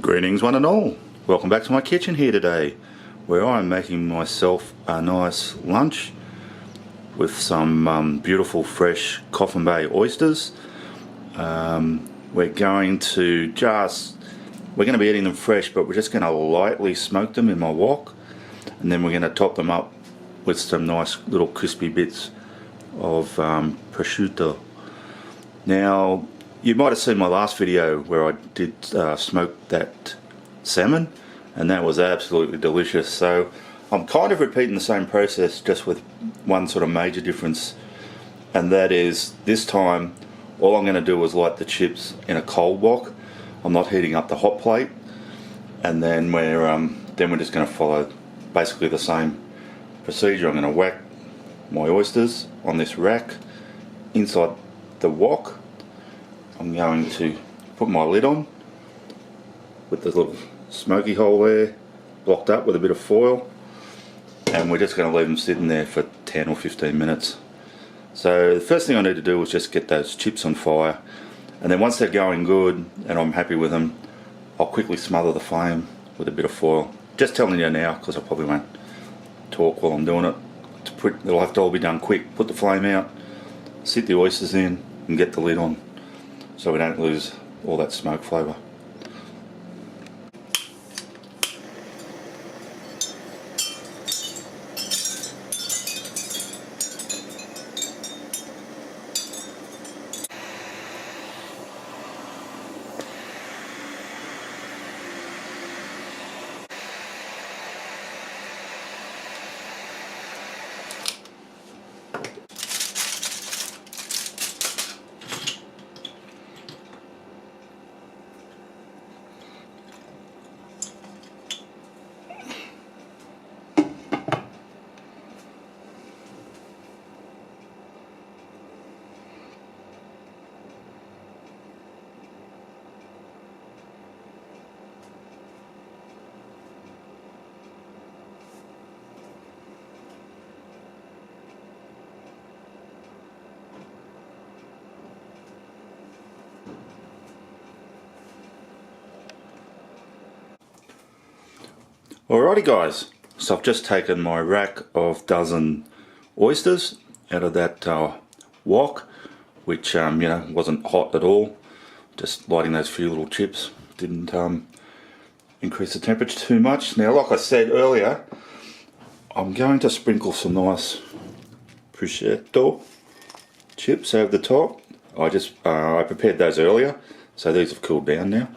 Greetings one and all. Welcome back to my kitchen here today, where I'm making myself a nice lunch with some beautiful fresh Coffin Bay oysters. We're going to be eating them fresh, but we're just going to lightly smoke them in my wok, and then we're going to top them up with some nice little crispy bits of prosciutto. Now, you might have seen my last video where I did smoke that salmon, and that was absolutely delicious. So I'm kind of repeating the same process, just with one sort of major difference, and that is this time all I'm going to do is light the chips in a cold wok. I'm not heating up the hot plate, and then we're just going to follow basically the same procedure. I'm going to whack my oysters on this rack inside the wok. I'm going to put my lid on with the little smoky hole there, blocked up with a bit of foil, and we're just going to leave them sitting there for 10 or 15 minutes. So the first thing I need to do is just get those chips on fire, and then once they're going good and I'm happy with them, I'll quickly smother the flame with a bit of foil. Just telling you now, because I probably won't talk while I'm doing it. It'll have to all be done quick. Put the flame out, sit the oysters in, and get the lid on, so we don't lose all that smoke flavour. Alrighty guys, so I've just taken my rack of dozen oysters out of that wok, which wasn't hot at all. Just lighting those few little chips didn't increase the temperature too much. Now, like I said earlier, I'm going to sprinkle some nice prosciutto chips over the top. I prepared those earlier, so these have cooled down now.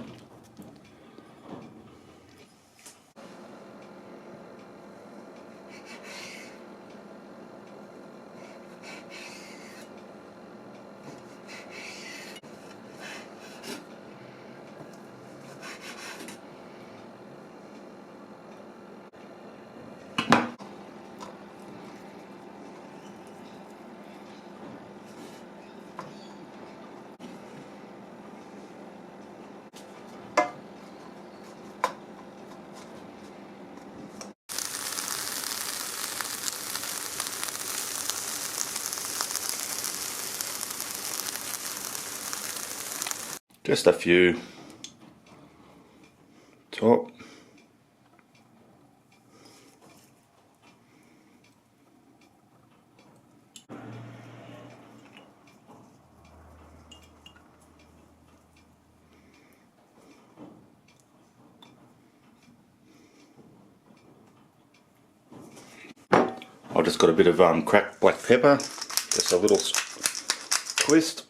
Just a few top. I've just got a bit of cracked black pepper, just a little twist.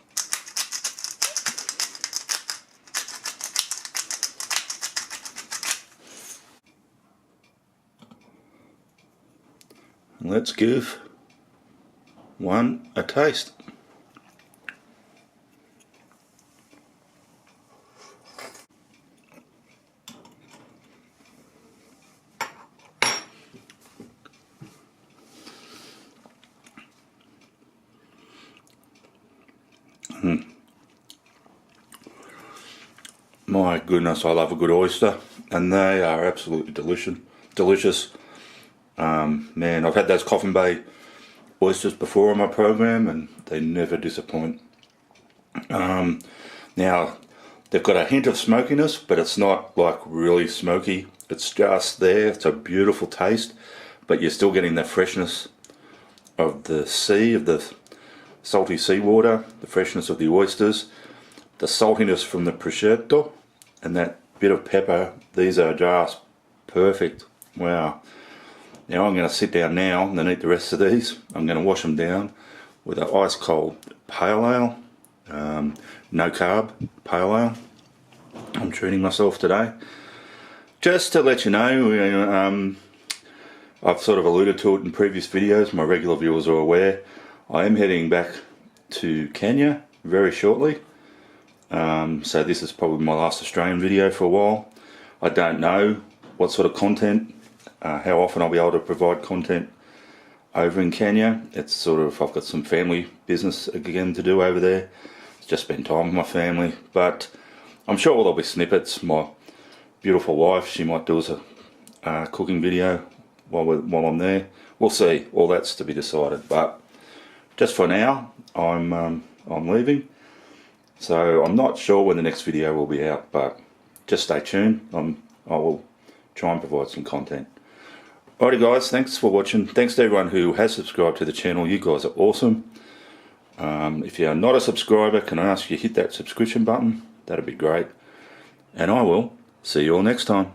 Let's give one a taste. My goodness, I love a good oyster, and they are absolutely delicious. Man, I've had those Coffin Bay oysters before on my program, and they never disappoint. Now, They've got a hint of smokiness, but it's not like really smoky. It's just there. It's a beautiful taste, but you're still getting the freshness of the sea, of the salty seawater, the freshness of the oysters, the saltiness from the prosciutto, and that bit of pepper. These are just perfect. Wow. Now I'm going to sit down now and then eat the rest of these. I'm going to wash them down with an ice cold pale ale, no carb pale ale. I'm treating myself today. Just to let you know, I've sort of alluded to it in previous videos, my regular viewers are aware, I am heading back to Kenya very shortly. So this is probably my last Australian video for a while. I don't know what sort of content, how often I'll be able to provide content over in Kenya. It's sort of, I've got some family business again to do over there. Just spend time with my family, but I'm sure there'll be snippets. My beautiful wife, she might do us a cooking video while I'm there. We'll see. All that's to be decided. But just for now, I'm leaving. So I'm not sure when the next video will be out, but just stay tuned. I will try and provide some content. Alrighty guys, thanks for watching. Thanks to everyone who has subscribed to the channel. You guys are awesome. If you're not a subscriber, can I ask you hit that subscription button? That'd be great. And I will see you all next time.